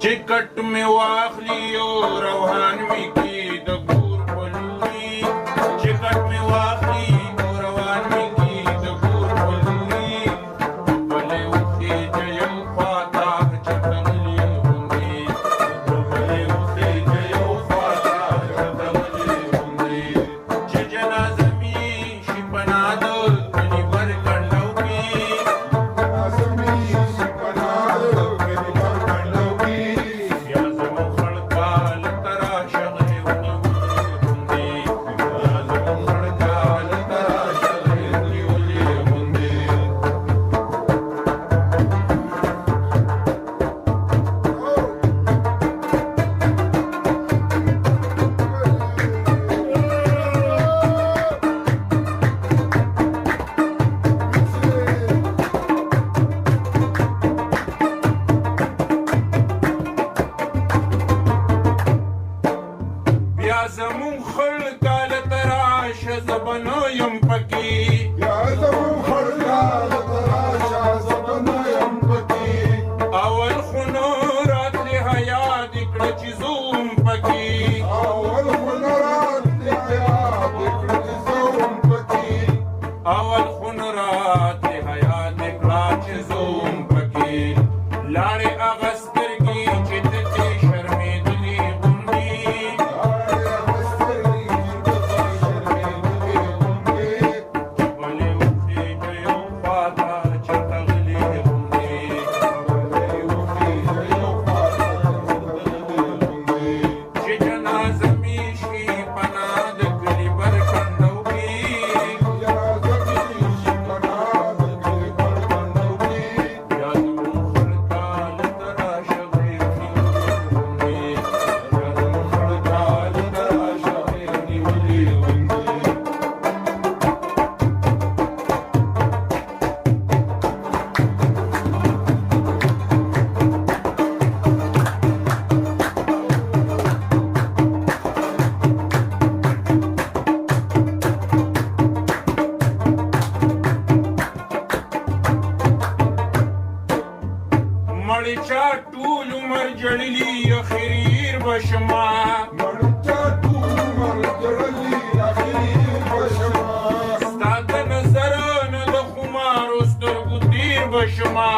چې کټ مې واخلي او روان مې کړي د کور په لوري چې کټ مې واخلي او روان مې کړي د کور په لوري بلې وخېږه یو خواته چتغلې غوندې بلې وخېږه یو خواته چتغلې غوندې چې جنازه مې شي پناه د کلي بر کنډو کې زمون خلق حالت راشه زبنو یم پکی یا زمون خلق حالت راشه زبنو یم پکی اول خونو راتلی حیا دکړه چې زوم پکی اول خونو راتلی حیا دکړه چې زوم پکی اول خونو راتلی حیا دکړه چې زوم پکی لارې هغه سترګې چې دتې شرمېدلې غوندې مړی چا ټول عمر جړلي اخریر بشما مړی چا ټول عمر جړلي اخریر بشما ستا د نظر نه د خمارو سترګو تیر بشما